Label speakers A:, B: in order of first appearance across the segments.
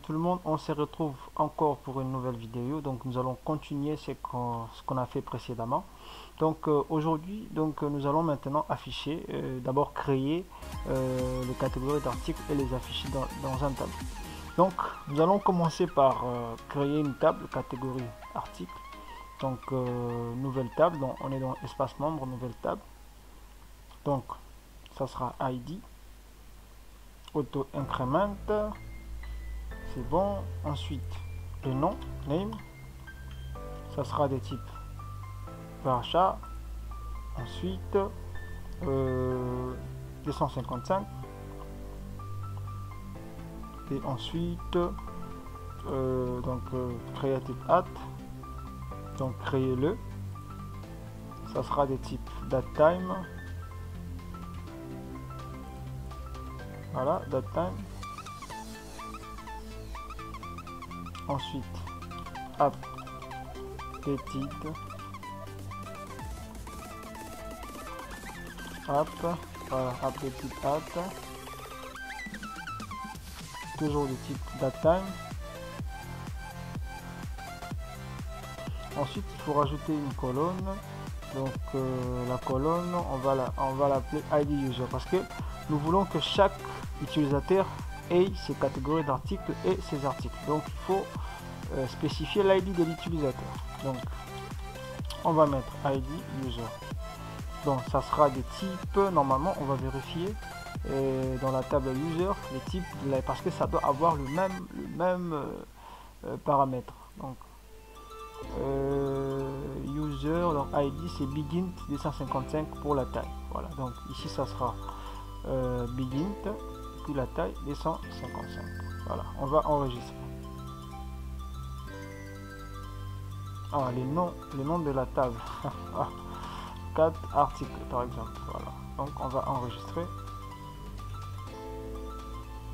A: tout le monde, on se retrouve encore pour une nouvelle vidéo. Donc nous allons continuer ce qu'on a fait précédemment. Donc aujourd'hui, nous allons maintenant afficher, d'abord créer les catégories d'articles et les afficher dans un tableau. Donc nous allons commencer par créer une table catégorie article. Donc nouvelle table, donc on est dans espace membre, nouvelle table. Donc ça sera ID, auto increment, c'est bon. Ensuite le nom, name, ça sera des types varchar. Ensuite 255 et ensuite creative at, donc créez-le, ça sera des types datetime, voilà, datetime. Ensuite app petite app, voilà, app petite app, toujours de type datetime. Ensuite il faut rajouter une colonne, donc la colonne on va l'appeler ID user parce que nous voulons que chaque utilisateur ait ses catégories d'articles et ses articles, donc il faut spécifier l'ID de l'utilisateur. Donc on va mettre ID user, donc ça sera des types, normalement on va vérifier dans la table user les types parce que ça doit avoir le même paramètre. Donc user, donc ID c'est begin 255 pour la taille, voilà, donc ici ça sera begin puis la taille 255, voilà, on va enregistrer. Les noms de la table 4 articles par exemple, voilà, donc on va enregistrer,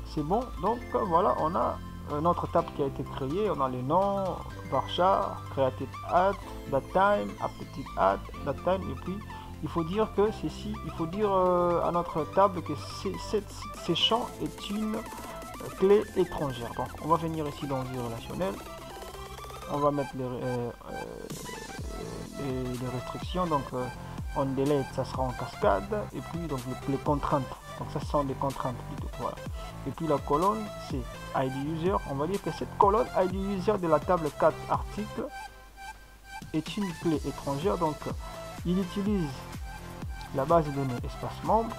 A: c'est bon. Donc voilà, on a notre table qui a été créée, on a les noms varchar, creative at, datetime, appetite at, datetime, et puis il faut dire que ceci, il faut dire à notre table que ces champs est une clé étrangère. Donc on va venir ici dans vue relationnelle, on va mettre les restrictions, donc on delete, ça sera en cascade, et puis donc les contraintes, donc ça sont des contraintes plutôt, voilà. Et puis la colonne c'est ID user, on va dire que cette colonne ID user de la table 4 articles est une clé étrangère, donc il utilise la base de données espace membre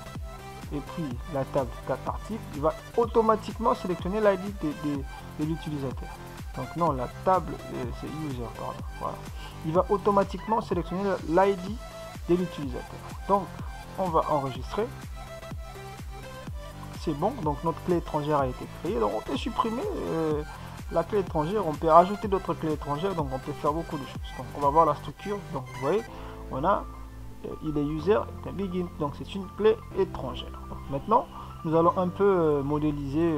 A: et puis la table 4 articles, il va automatiquement sélectionner l'ID de l'utilisateur. Donc non, la table c'est user, pardon, voilà. Il va automatiquement sélectionner l'ID de l'utilisateur. Donc on va enregistrer, c'est bon. Donc notre clé étrangère a été créée, donc on peut supprimer la clé étrangère, on peut rajouter d'autres clés étrangères, donc on peut faire beaucoup de choses. Donc on va voir la structure, donc vous voyez on a il est user, est un begin, donc c'est une clé étrangère. Donc, maintenant nous allons un peu modéliser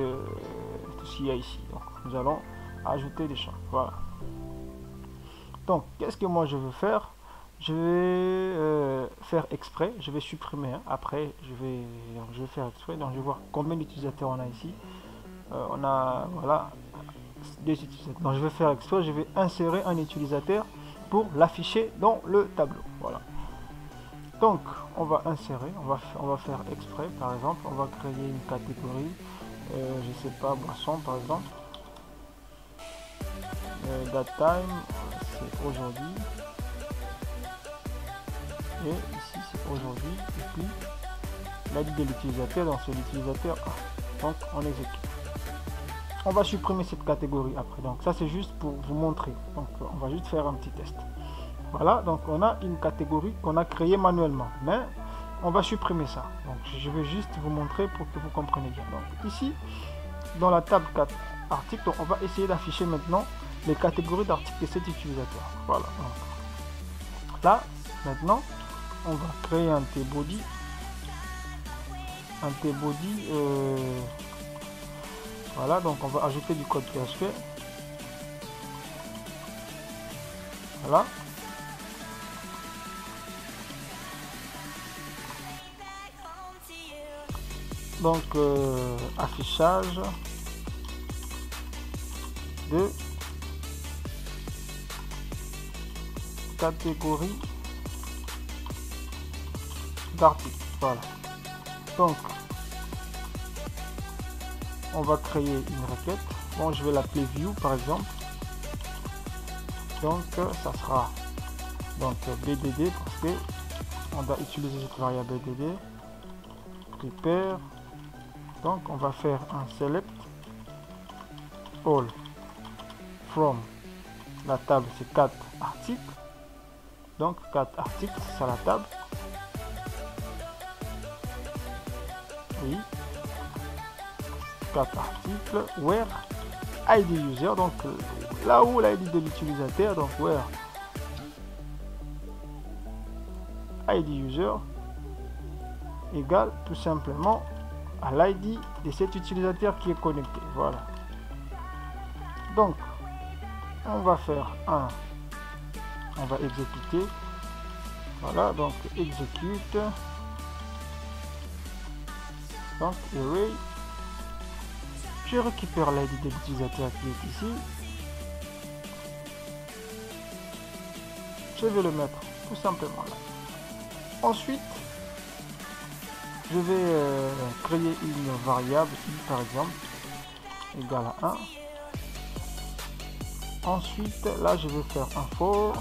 A: tout ce qu'il y a ici. Donc nous allons ajouter des champs, voilà. Donc qu'est-ce que moi je veux faire? Je vais faire exprès, je vais supprimer, hein. Après je vais faire exprès, donc je vais voir combien d'utilisateurs on a ici. On a, voilà, 2 utilisateurs. Donc je vais faire exprès, je vais insérer un utilisateur pour l'afficher dans le tableau, voilà. Donc on va insérer, on va faire exprès, par exemple on va créer une catégorie, je sais pas, boisson par exemple, datetime c'est aujourd'hui, et ici c'est aujourd'hui, et puis l'ID de l'utilisateur, donc c'est l'utilisateur 1. Donc on exécute. On va supprimer cette catégorie après, donc ça c'est juste pour vous montrer, donc on va juste faire un petit test. Voilà, donc on a une catégorie qu'on a créée manuellement, mais on va supprimer ça. Donc je vais juste vous montrer pour que vous compreniez bien. Donc ici dans la table 4 articles, donc on va essayer d'afficher maintenant les catégories d'articles de cet utilisateur. Voilà, donc là maintenant on va créer un tbody, voilà, donc on va ajouter du code PHP, voilà. Donc affichage, de catégorie d'article. Voilà. Donc, on va créer une requête. Bon, je vais l'appeler view par exemple. Donc, ça sera donc BDD parce que on doit utiliser cette variable BDD. Prepare. Donc, on va faire un select all from la table, c'est 4 articles. Donc, 4 articles, c'est la table. Oui. 4 articles. Where ID user, donc là où l'ID de l'utilisateur, donc where ID user égale tout simplement à l'ID de cet utilisateur qui est connecté. Voilà. Donc, on va faire un, on va exécuter. Voilà, donc exécute. Donc, array. Je récupère l'ID de l'utilisateur qui est ici. Je vais le mettre tout simplement là. Ensuite, je vais créer une variable i par exemple égale à 1. Ensuite, là, je vais faire un for,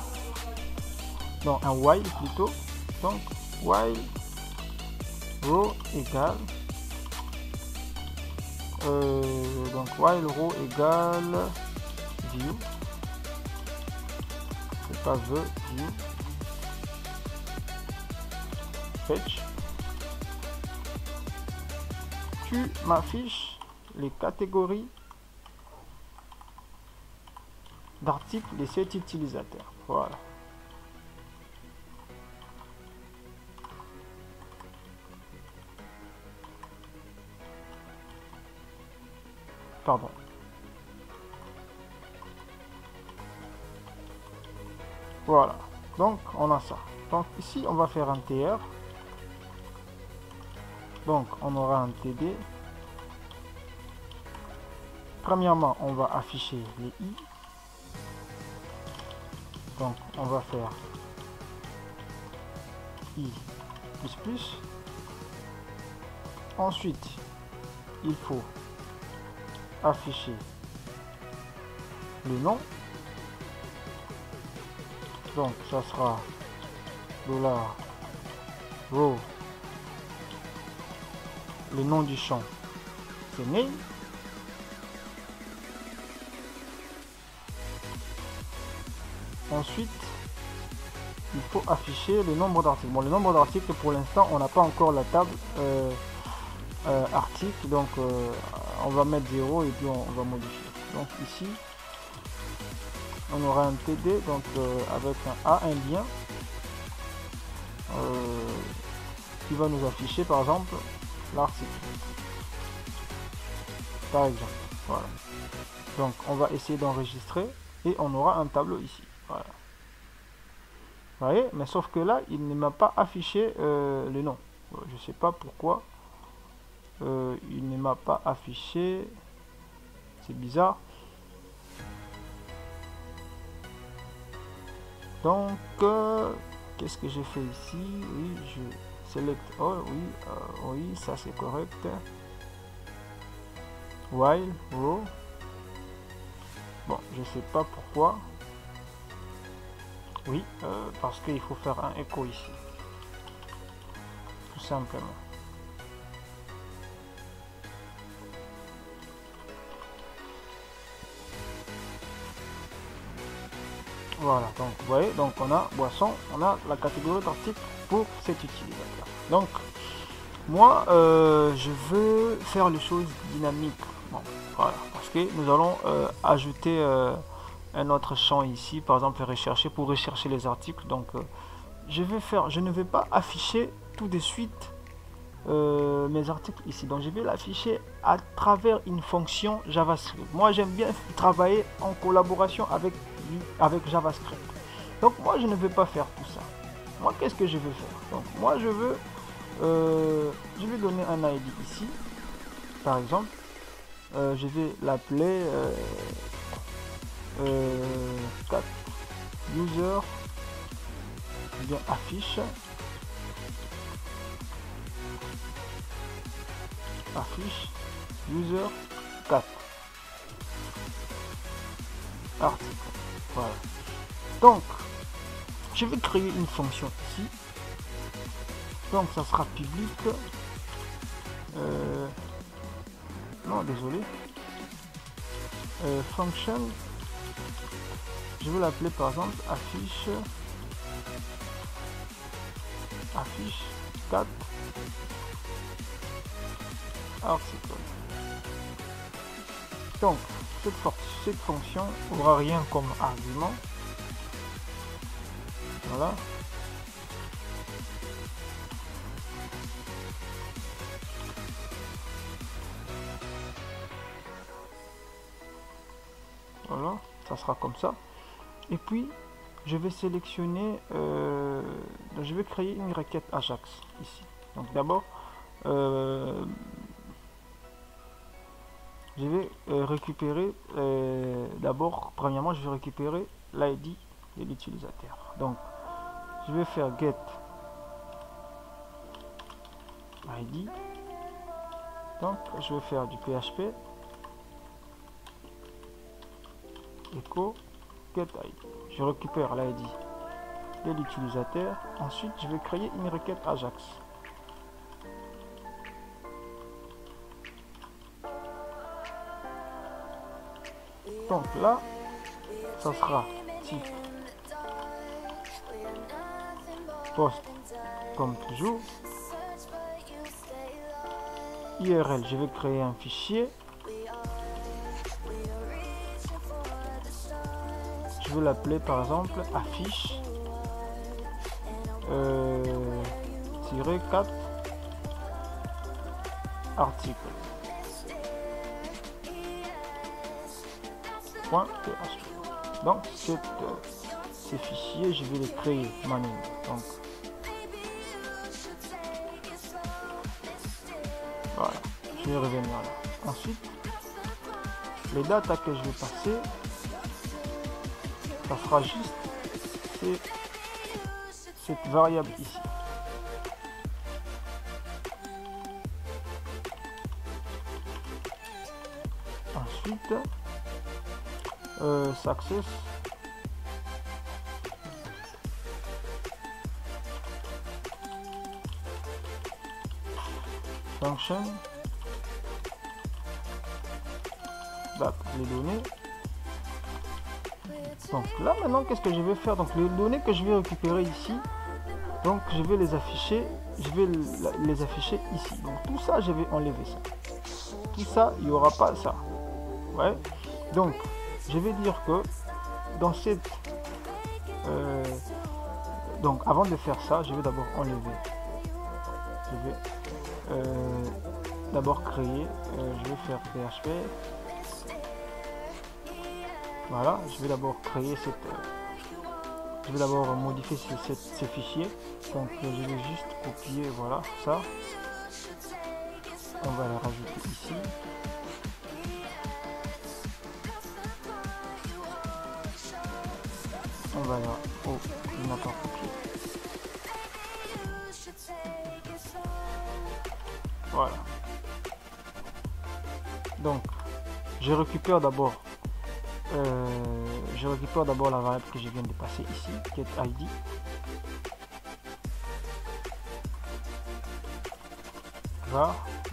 A: non, un while plutôt. Donc, while row égale, donc while row égale view, c'est pas the view, fetch. Tu m'affiches les catégories d'articles de cet utilisateur. Voilà. Pardon. Voilà. Donc, on a ça. Donc, ici, on va faire un TR. Donc, on aura un TD. Premièrement, on va afficher les i. Donc, on va faire i++. Ensuite, il faut afficher le nom. Donc, ça sera $row. Le nom du champ, c'est name. Ensuite, il faut afficher le nombre d'articles. Bon, le nombre d'articles, pour l'instant, on n'a pas encore la table article, donc on va mettre 0 et puis on va modifier. Donc ici, on aura un TD, donc avec un A, un lien, qui va nous afficher par exemple l'article. Par exemple, voilà. Donc on va essayer d'enregistrer et on aura un tableau ici. Voilà. Vous voyez, mais sauf que là, il ne m'a pas affiché le nom. Je sais pas pourquoi. Il ne m'a pas affiché. C'est bizarre. Donc, qu'est-ce que j'ai fait ici? Oui, je select all. Oui, oui, ça c'est correct. While row. Bon, je sais pas pourquoi. Oui, parce qu'il faut faire un écho ici. Tout simplement. Voilà, donc vous voyez, donc on a boisson, on a la catégorie d'article pour cet utilisateur. Donc, moi, je veux faire les choses dynamiques. Bon, voilà, parce que nous allons ajouter un autre champ ici, par exemple rechercher pour rechercher les articles. Donc je ne vais pas afficher tout de suite mes articles ici, donc je vais l'afficher à travers une fonction JavaScript. Moi j'aime bien travailler en collaboration avec JavaScript, donc moi je ne vais pas faire tout ça. Moi qu'est-ce que je vais faire? Donc moi je vais donner un ID ici, par exemple. Je vais l'appeler 4 user, bien affiche user 4 article. Voilà. Donc je vais créer une fonction ici. Donc ça sera public. Non, désolé. Function. Je vais l'appeler par exemple affiche 4 article. Donc cette fonction aura rien comme argument. Voilà. Voilà, ça sera comme ça. Et puis je vais sélectionner, je vais créer une requête Ajax ici. Donc d'abord, je vais récupérer, d'abord, premièrement, je vais récupérer l'ID de l'utilisateur. Donc je vais faire get ID. Donc je vais faire du PHP echo get ID. Je récupère l'ID de l'utilisateur. Ensuite je vais créer une requête Ajax. Donc là ça sera type post comme toujours. URL, je vais créer un fichier. Je vais l'appeler par exemple affiche 4 article .php. Donc ces fichiers, je vais les créer manuellement. Donc voilà, je vais revenir là. Ensuite, les dates à que je vais passer, ça sera juste cette variable ici. Ensuite, success function date, les données. Donc là maintenant qu'est-ce que je vais faire? Donc les données que je vais récupérer ici, donc je vais les afficher, ici. Donc tout ça je vais enlever ça, tout ça il n'y aura pas ça. Ouais, donc je vais dire que dans cette donc avant de faire ça, je vais d'abord enlever, je vais d'abord créer, je vais faire PHP. Voilà, je vais d'abord créer je vais d'abord modifier ces fichiers. Donc je vais juste copier, voilà, ça. On va les rajouter ici. On va aller au ordinateur copier. Voilà. Donc je récupère d'abord la variable que je viens de passer ici, get ID.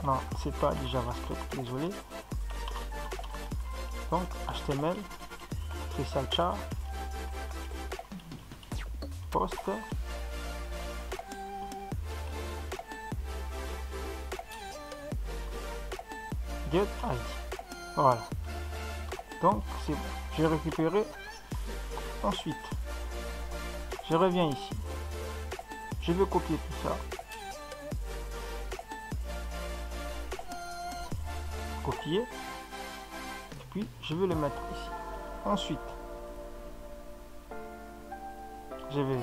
A: Non, c'est pas du JavaScript, désolé. Donc HTML, special char, post, get ID. Voilà. Donc c'est bon, j'ai récupéré. Ensuite je reviens ici, je vais copier tout ça, copier, et puis je vais le mettre ici. Ensuite je vais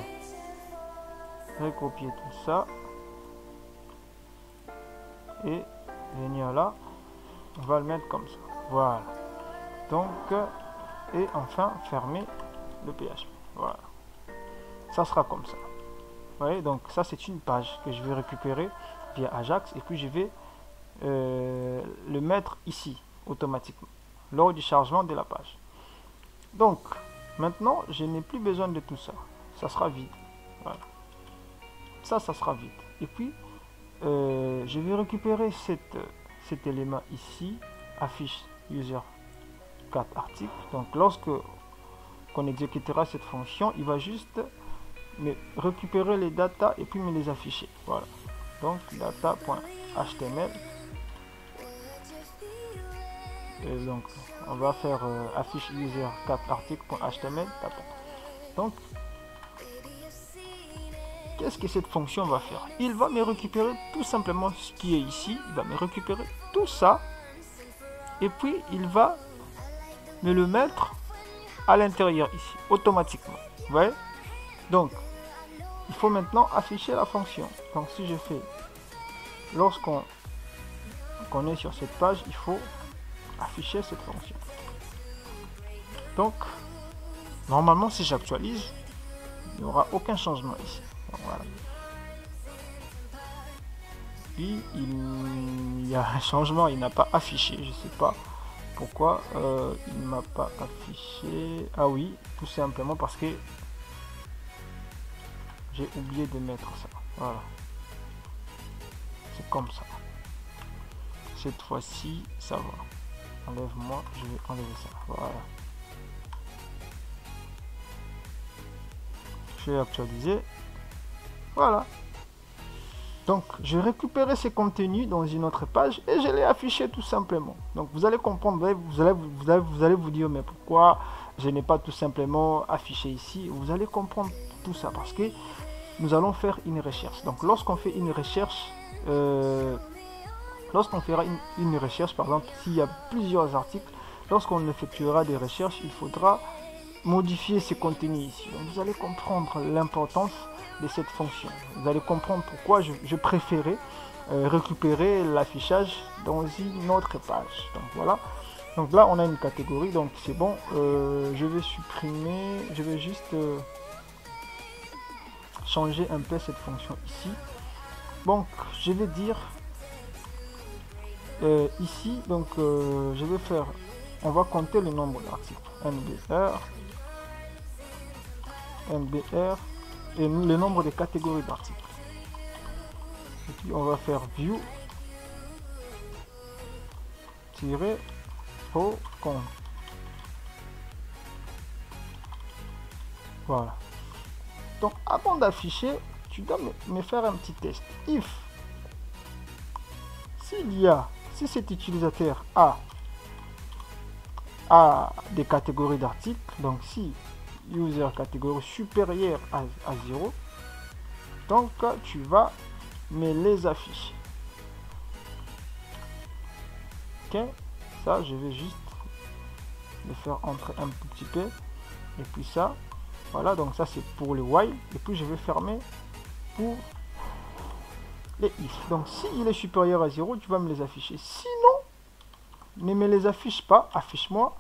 A: recopier tout ça et venir là, on va le mettre comme ça. Voilà. Donc et enfin fermer le PHP. Voilà, ça sera comme ça. Vous voyez, donc ça c'est une page que je vais récupérer via Ajax et puis je vais le mettre ici automatiquement lors du chargement de la page. Donc maintenant je n'ai plus besoin de tout ça, ça sera vide. Voilà, ça sera vide. Et puis je vais récupérer cet élément ici, affiche user 4 articles. Donc lorsque qu'on exécutera cette fonction, il va juste me récupérer les data et puis me les afficher. Voilà, donc data.html, et donc on va faire affiche user 4 articles.html. Donc qu'est-ce que cette fonction va faire? Il va me récupérer tout simplement ce qui est ici, il va me récupérer tout ça et puis il va me le mettre à l'intérieur ici automatiquement. Vous voyez, donc il faut maintenant afficher la fonction. Donc si je fais, lorsqu'on est sur cette page, il faut afficher cette fonction. Donc normalement si j'actualise, il n'y aura aucun changement ici. Donc, voilà. Puis il y a un changement, il n'a pas affiché, je sais pas pourquoi il ne m'a pas affiché. Ah oui, tout simplement parce que j'ai oublié de mettre ça. Voilà, c'est comme ça. Cette fois-ci ça va. Enlève-moi, je vais enlever ça. Voilà, je vais actualiser. Voilà, donc j'ai récupéré ces contenus dans une autre page et je l'ai affiché tout simplement. Donc vous allez comprendre, vous allez vous dire mais pourquoi je n'ai pas tout simplement affiché ici. Vous allez comprendre tout ça parce que nous allons faire une recherche. Donc lorsqu'on fait une recherche, lorsqu'on fera une recherche, par exemple s'il y a plusieurs articles, lorsqu'on effectuera des recherches, il faudra modifier ces contenus ici. Donc vous allez comprendre l'importance de cette fonction. Vous allez comprendre pourquoi je préférais récupérer l'affichage dans une autre page. Donc voilà, donc là on a une catégorie, donc c'est bon. Je vais supprimer, je vais juste changer un peu cette fonction ici. Donc je vais dire ici, donc je vais faire, on va compter le nombre d'articles, NBR et le nombre de catégories d'articles. Et puis on va faire view au compte. Voilà, donc avant d'afficher, tu dois me faire un petit test. If si cet utilisateur a des catégories d'articles, donc si user catégorie supérieure à 0, donc tu vas me les afficher. Ok, ça je vais juste le faire entrer un petit peu et puis ça, voilà, donc ça c'est pour le while et puis je vais fermer pour les if. Donc si il est supérieur à 0, tu vas me les afficher, sinon ne me les affiche pas, affiche-moi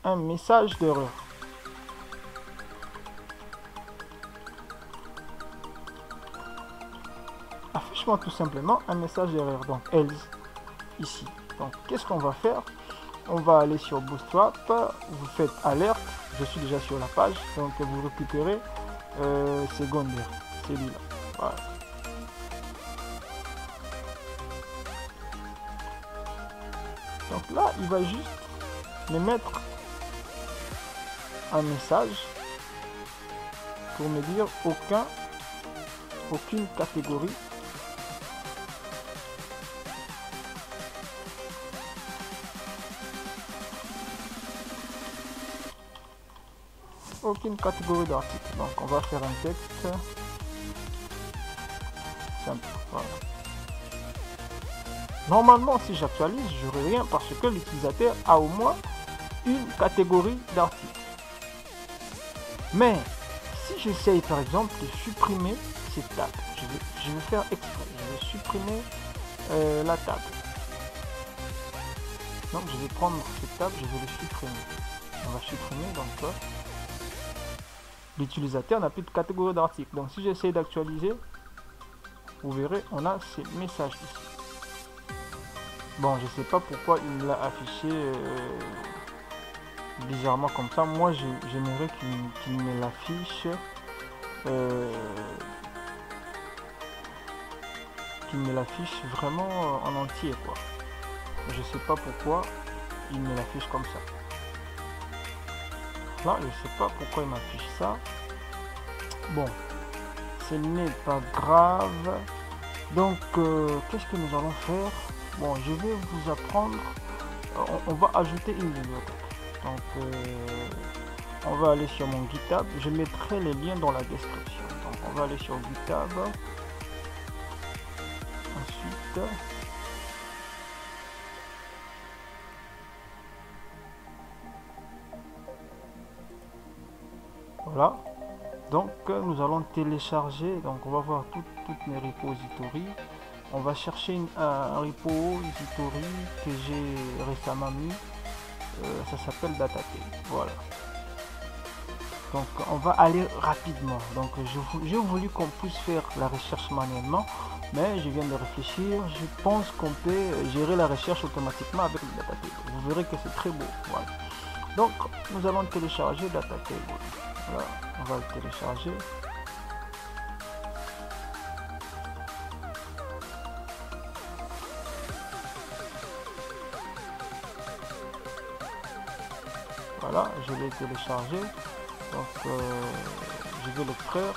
A: un message d'erreur. Affiche-moi tout simplement un message d'erreur, donc else ici. Donc qu'est-ce qu'on va faire? On va aller sur Bootstrap, vous faites alerte, je suis déjà sur la page, donc vous récupérez secondaire, celui-là. Voilà. Donc là, il va juste me mettre un message pour me dire aucune catégorie d'articles. Donc on va faire un texte simple. Voilà. Normalement si j'actualise, j'aurai rien parce que l'utilisateur a au moins une catégorie d'articles. Mais si j'essaye par exemple de supprimer cette table, je vais faire exprès, je vais supprimer la table. Donc je vais prendre cette table, je vais le supprimer. On va supprimer. Donc l'utilisateur n'a plus de catégorie d'article. Donc si j'essaie d'actualiser, vous verrez, on a ces messages ici. Bon, je sais pas pourquoi il me l'a affiché bizarrement comme ça. Moi, j'aimerais qu'il me l'affiche vraiment en entier, quoi. Je sais pas pourquoi il me l'affiche comme ça. Là, je sais pas pourquoi il m'affiche ça. Bon, ce n'est pas grave. Donc, qu'est-ce que nous allons faire? Bon, je vais vous apprendre. On va ajouter une bibliothèque. Donc, on va aller sur mon GitHub. Je mettrai les liens dans la description. Donc, on va aller sur GitHub. Ensuite, voilà. Donc, nous allons télécharger. Donc, on va voir toutes mes repositories. On va chercher un repository que j'ai récemment mis. Ça s'appelle Datatable. Voilà. Donc on va aller rapidement. Donc j'ai voulu qu'on puisse faire la recherche manuellement, mais je viens de réfléchir. Je pense qu'on peut gérer la recherche automatiquement avec le Datatable. Vous verrez que c'est très beau. Voilà. Donc nous allons télécharger Datatable. Voilà, on va le télécharger. Voilà, je l'ai téléchargé. Donc je vais l'extraire.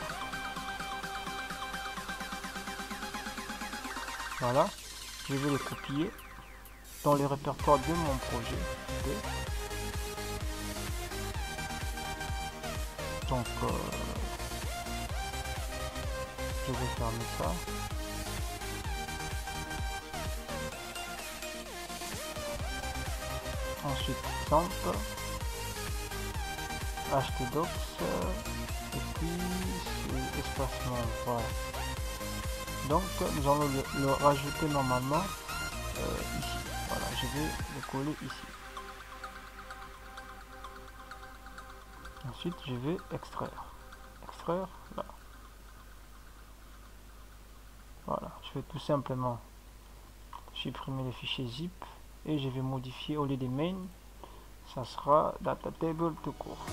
A: Voilà, je vais le copier dans le répertoire de mon projet. Donc je vais fermer ça. Ensuite simple, htdocs et puis espacement. Voilà. Donc nous allons le rajouter normalement ici. Voilà, je vais le coller ici. Ensuite je vais extraire là. Voilà, je vais tout simplement supprimer les fichiers zip et je vais modifier au lieu des main, ça sera Datatable tout court.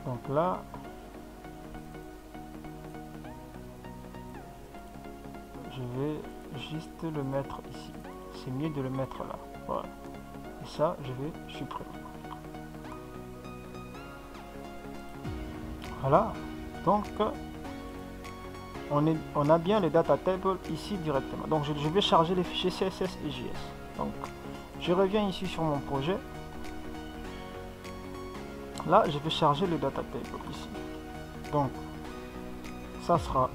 A: Donc là je vais juste le mettre ici. C'est mieux de le mettre là. Voilà. Et ça, je vais supprimer. Voilà. Donc on a bien les Datatable ici directement. Donc je vais charger les fichiers CSS et JS. Donc je reviens ici sur mon projet. Là, je vais charger le Datatable ici. Donc ça sera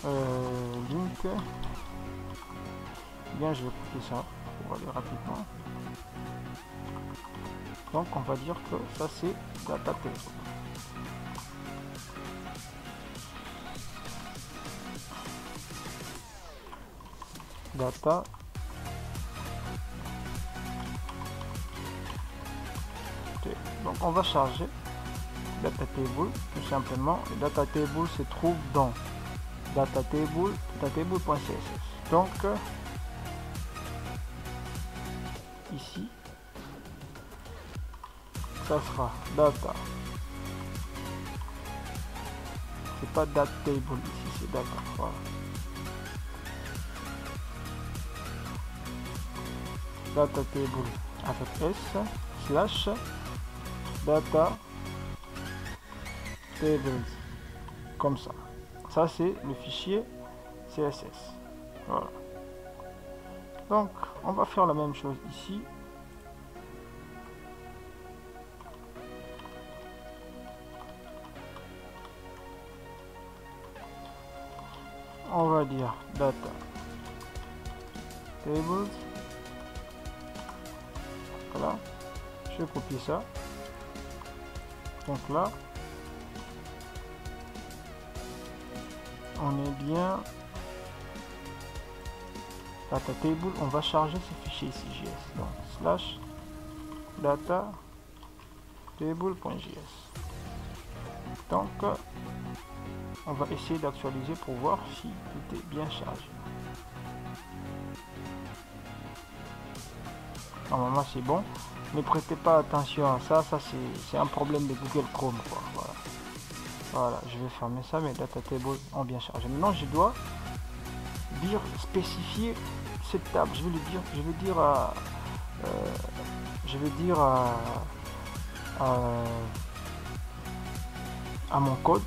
A: link. Bien, je vais copier ça pour aller rapidement. Donc on va dire que ça c'est Datatable. Data donc on va charger Datatable tout simplement. Le Datatable se trouve dans datatable.css. Donc ici ça sera data, c'est pas Datatable ici, c'est data. Voilà. Datatable avec s slash data tables, comme ça. Ça c'est le fichier CSS. Voilà. Donc on va faire la même chose ici. On va dire data tables. Voilà, je copie ça. Donc là on est bien data table, on va charger ce fichier ici, JS. Donc, slash data table.js. Donc, on va essayer d'actualiser pour voir si tout est bien chargé. Normalement, c'est bon. Ne prêtez pas attention à ça. Ça, c'est un problème de Google Chrome, quoi. Voilà. Voilà, je vais fermer ça. Mes data tables ont bien chargé. Maintenant, je dois dire, spécifier cette table. Je vais dire à mon code.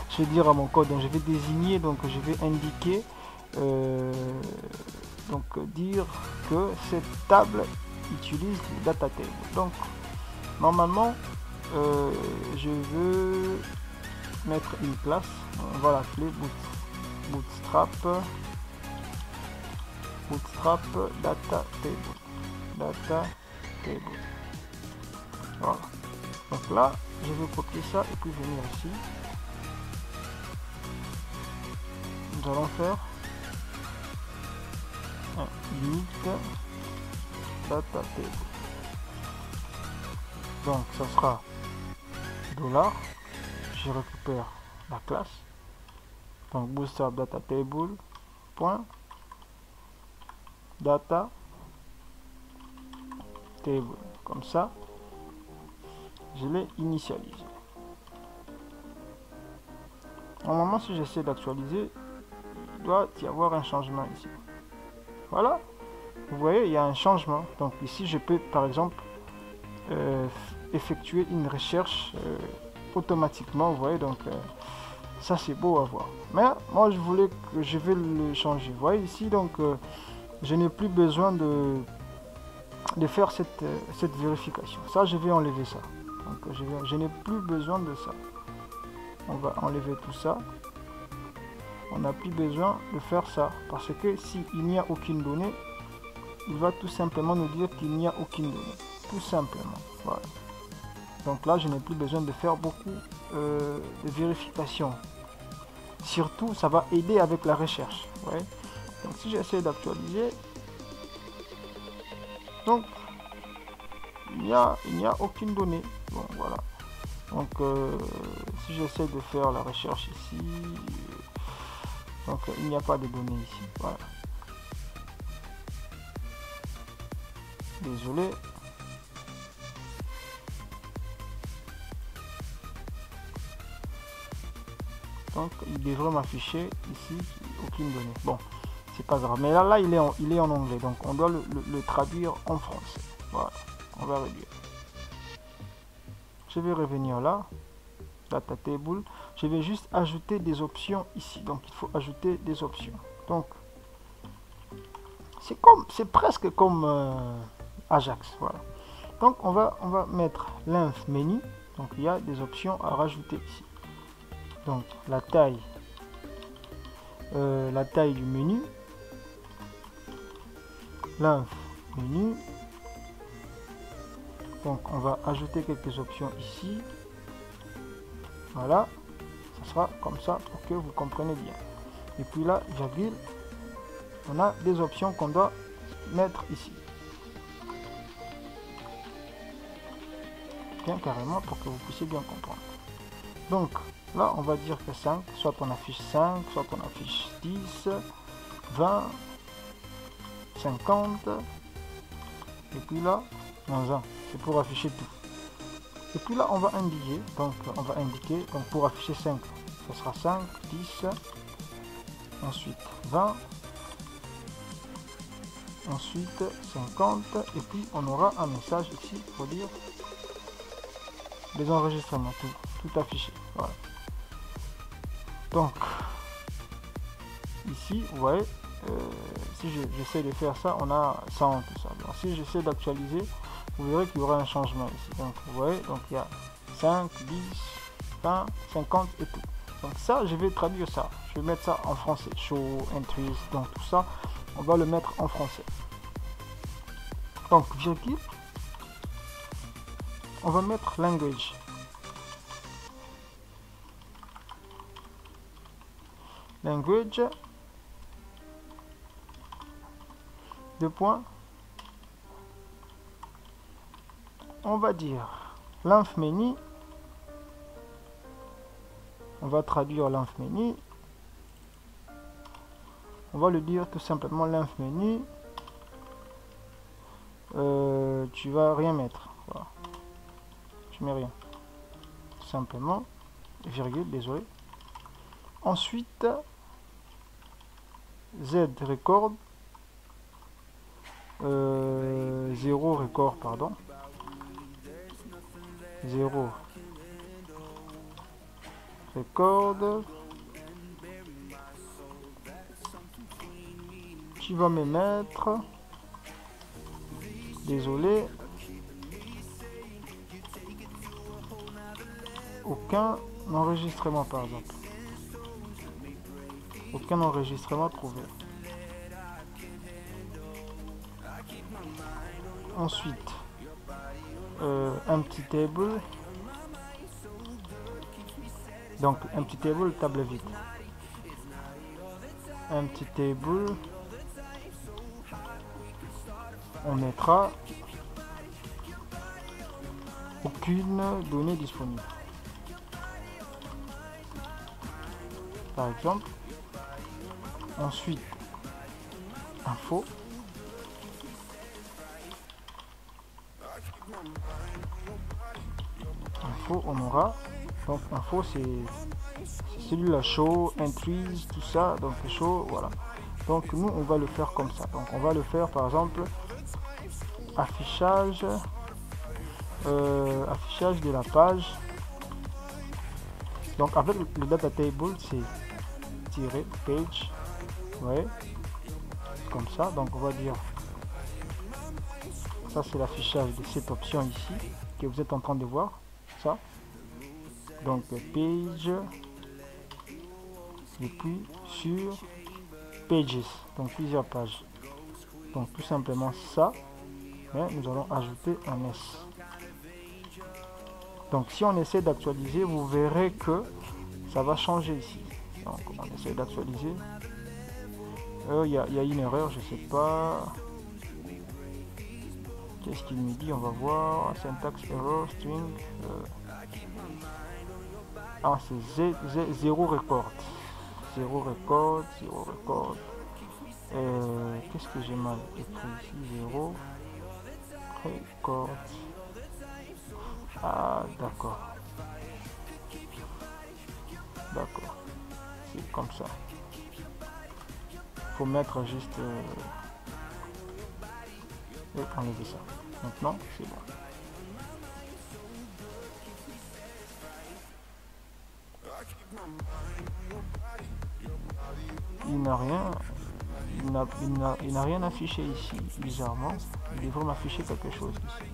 A: Je vais dire à mon code. Donc, je vais désigner. Donc, je vais indiquer. Donc, dire que cette table utilise le data table. Donc, normalement, je veux mettre une classe. On va l'appeler bootstrap data table. Voilà. Donc là, je vais copier ça et puis venir ici. Nous allons faire un init data table. Donc ça sera $. Je récupère la classe. Donc bootstrap data table point data table. Comme ça, je l'ai initialisé. Normalement, si j'essaie d'actualiser, il doit y avoir un changement ici. Voilà, vous voyez, il y a un changement. Donc ici, je peux par exemple effectuer une recherche automatiquement. Vous voyez, donc ça c'est beau à voir. Mais moi, je vais le changer. Vous voyez ici, donc je n'ai plus besoin de faire cette vérification. Ça, je vais enlever ça. Donc je n'ai plus besoin de ça. On va enlever tout ça. On n'a plus besoin de faire ça, parce que s'il n'y a aucune donnée, il va tout simplement nous dire qu'il n'y a aucune donnée, tout simplement. Voilà. Donc là, je n'ai plus besoin de faire beaucoup de vérifications. Surtout, ça va aider avec la recherche. Ouais. Donc si j'essaie d'actualiser, donc il n'y a aucune donnée. Bon, voilà. Donc si j'essaie de faire la recherche ici, donc il n'y a pas de données ici. Voilà. Désolé. Donc il devrait m'afficher ici aucune donnée. Bon, c'est pas grave. Mais là il est en anglais. Donc on doit le traduire en français. Voilà. On va réduire. Je vais revenir là. Data table. Je vais juste ajouter des options ici. Donc il faut ajouter des options. Donc c'est presque comme Ajax. Voilà. Donc on va mettre length menu. Donc il y a des options à rajouter ici. Donc la taille du menu, length menu. Donc on va ajouter quelques options ici. Voilà, ça sera comme ça pour que vous compreniez bien. Et puis là, virgule, on a des options qu'on doit mettre ici. Bien carrément pour que vous puissiez bien comprendre. Donc là, on va dire que 5, soit on affiche 5, soit on affiche 10, 20, 50, et puis là, moins 1, c'est pour afficher tout. Et puis là, on va indiquer, donc pour afficher 5, ce sera 5, 10, ensuite 20, ensuite 50, et puis on aura un message ici pour dire les enregistrements, tout affiché. Voilà. Donc, ici, vous voyez, si j'essaie de faire ça, on a 100, tout ça. Donc, si j'essaie d'actualiser, vous verrez qu'il y aura un changement ici. Donc vous voyez, donc il y a 5, 10, 20, 50 et tout. Donc ça, je vais traduire ça. Je vais mettre ça en français. Show, entries, donc tout ça, on va le mettre en français. Donc virgule, on va mettre language. Language, deux points. On va dire length many. On va traduire length many. On va le dire tout simplement length many. Tu vas rien mettre. Voilà. Tu mets rien. Tout simplement. Virgule, désolé. Ensuite, Z record. 0 record, pardon. 0 record. Tu vas me mettre, désolé, aucun enregistrement par exemple. Aucun enregistrement trouvé. Ensuite, empty table. Donc, empty table, table vide. Empty table. On mettra aucune donnée disponible. Par exemple. Ensuite, info. Info, on aura. Donc, info, c'est celui-là, show, entries, tout ça. Donc, show, voilà. Donc, nous, on va le faire comme ça. Donc, on va le faire, par exemple, affichage, affichage de la page. Donc, avec le data table, c'est tirer page. Ouais, comme ça. Donc on va dire ça, c'est l'affichage de cette option ici que vous êtes en train de voir, ça. Donc page et puis sur pages, donc plusieurs pages. Donc tout simplement ça, mais nous allons ajouter un S. Donc si on essaie d'actualiser, vous verrez que ça va changer ici. Donc on essaie d'actualiser. Il y a une erreur, je sais pas. Qu'est-ce qu'il me dit? On va voir. Syntax error, string. Ah, c'est 0 record. 0 record, 0 record. Qu'est-ce que j'ai mal écrit ici? 0 record. Ah, d'accord. D'accord. C'est comme ça. Faut mettre juste et enlever ça. Maintenant c'est bon. Il n'a rien, il n'a rien affiché ici, bizarrement. Il devrait m'afficher quelque chose ici.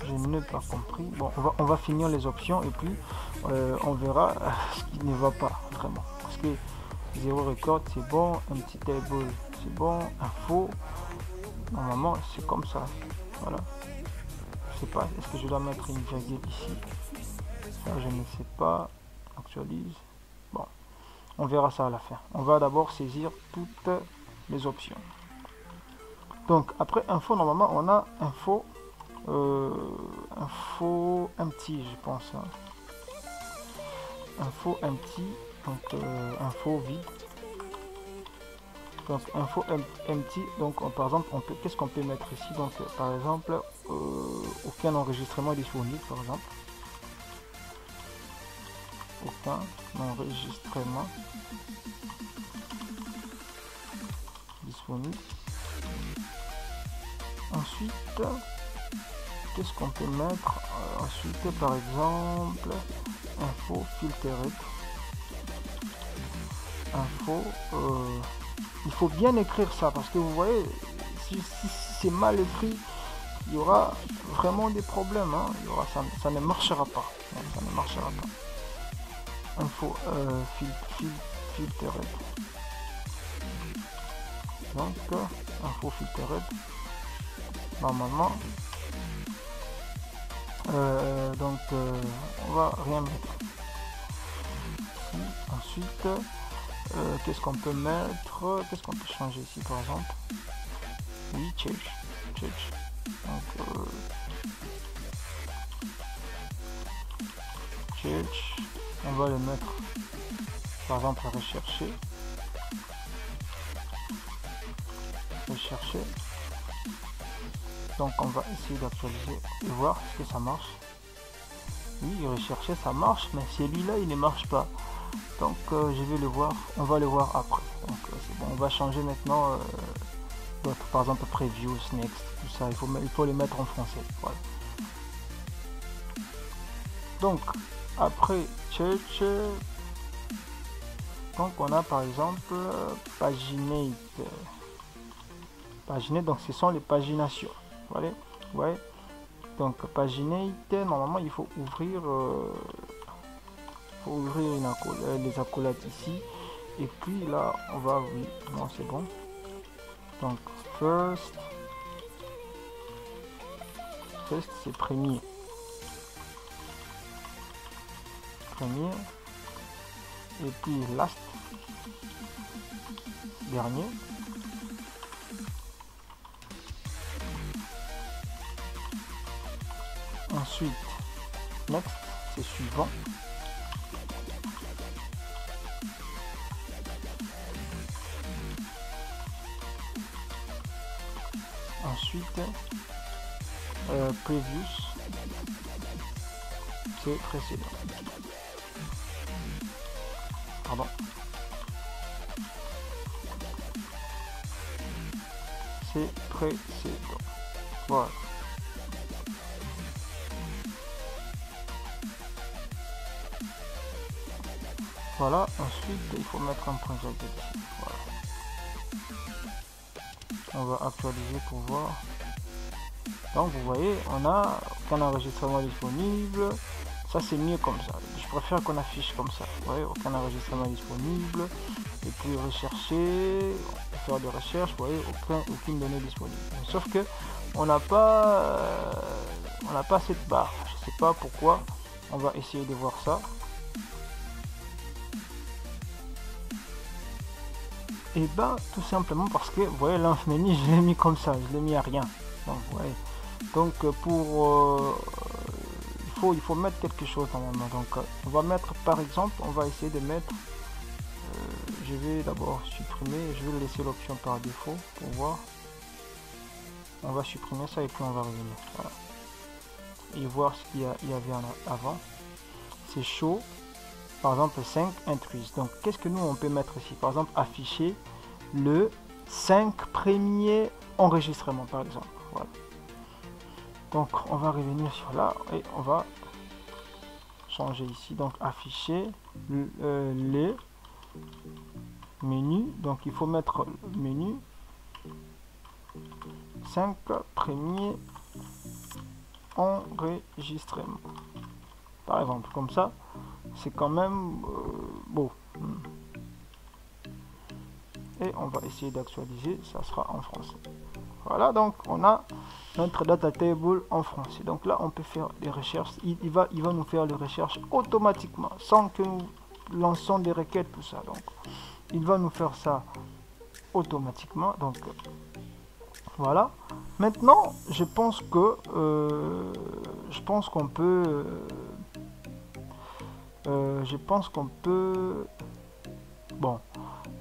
A: Je n'ai pas compris. Bon, on va finir les options et puis on verra ce qui ne va pas vraiment. Parce que 0 record c'est bon, un petit table c'est bon, info normalement c'est comme ça. Voilà. Je sais pas, est-ce que je dois mettre une virgule ici? Ça je ne sais pas. Actualise. Bon, on verra ça à la fin. On va d'abord saisir toutes les options. Donc après info, normalement on a info info empty, je pense, hein. Info empty, donc info vide. Donc info empty, donc par exemple on peut, qu'est-ce qu'on peut mettre ici? Donc par exemple aucun enregistrement disponible, par exemple. Aucun enregistrement disponible. Ensuite, qu'est-ce qu'on peut mettre? Ensuite, par exemple, info filtered. Info, il faut bien écrire ça parce que vous voyez, si c'est mal écrit, il y aura vraiment des problèmes, hein. Il y aura, ça ne marchera pas. Ça ne marchera pas. Info filtered. Donc info filtered. Normalement, on va rien mettre. Ensuite, qu'est-ce qu'on peut mettre, qu'est-ce qu'on peut changer ici par exemple. Oui, church. Donc church, on va le mettre par exemple à rechercher. Donc on va essayer d'actualiser et voir si ça marche. Oui, rechercher ça marche, mais celui-là il ne marche pas. Donc je vais le voir, on va le voir après. Donc c'est bon, on va changer maintenant d'autres, par exemple previews, next, tout ça, il faut les mettre en français. Voilà. Donc après church, donc on a par exemple paginate. Donc ce sont les paginations. Voilà. Ouais. Donc paginate, normalement il faut ouvrir les accolades ici. Et puis là on va, oui, non c'est bon. Donc first c'est premier. Et puis last, dernier. Ensuite, next, c'est suivant. Ensuite, previous, c'est précédent. Pardon. C'est précédent. Voilà. Voilà, ensuite il faut mettre un point virgule ici. Voilà. On va actualiser pour voir. Donc vous voyez, on a aucun enregistrement disponible. Ça c'est mieux comme ça. Je préfère qu'on affiche comme ça. Vous voyez, aucun enregistrement disponible. Et puis rechercher, faire des recherches, vous voyez, aucune donnée disponible. Sauf que on n'a pas cette barre. Je sais pas pourquoi. On va essayer de voir ça. Et ben tout simplement parce que vous voyez l'inf menu je l'ai mis comme ça, je l'ai mis à rien. Donc vous voyez, donc pour il faut mettre quelque chose normalement. Donc on va mettre par exemple, on va essayer de mettre je vais d'abord supprimer, je vais laisser l'option par défaut pour voir. On va supprimer ça et puis on va revenir, voilà, et voir ce qu'il y avait avant. C'est chaud. Par exemple 5 increase. Donc qu'est-ce que nous on peut mettre ici? Par exemple afficher le 5 premiers enregistrements par exemple. Voilà. Donc on va revenir sur là et on va changer ici. Donc afficher les menus. Donc il faut mettre le menu 5 premiers enregistrements. Par exemple comme ça. C'est quand même beau. Et on va essayer d'actualiser, ça sera en français. Voilà, donc on a notre data table en français. Donc là on peut faire des recherches, il va nous faire les recherches automatiquement sans que nous lançons des requêtes, tout ça. Donc il va nous faire ça automatiquement. Donc voilà. Maintenant je pense qu'on peut bon,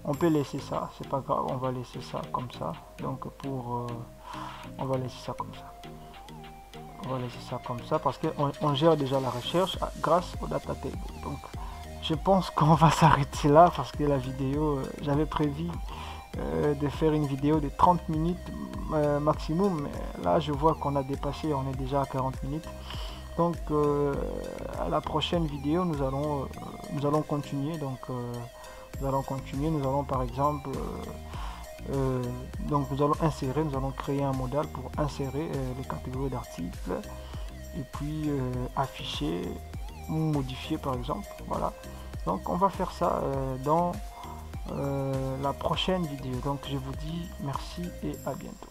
A: on peut laisser ça, c'est pas grave, on va laisser ça comme ça. Donc on va laisser ça comme ça. On va laisser ça comme ça parce qu'on gère déjà la recherche grâce au data table. Donc je pense qu'on va s'arrêter là parce que la vidéo, j'avais prévu de faire une vidéo de 30 minutes maximum, mais là je vois qu'on a dépassé, on est déjà à 40 minutes. Donc à la prochaine vidéo nous allons continuer. Donc nous allons par exemple donc nous allons créer un modèle pour insérer les catégories d'articles et puis afficher ou modifier par exemple. Voilà, donc on va faire ça dans la prochaine vidéo. Donc je vous dis merci et à bientôt.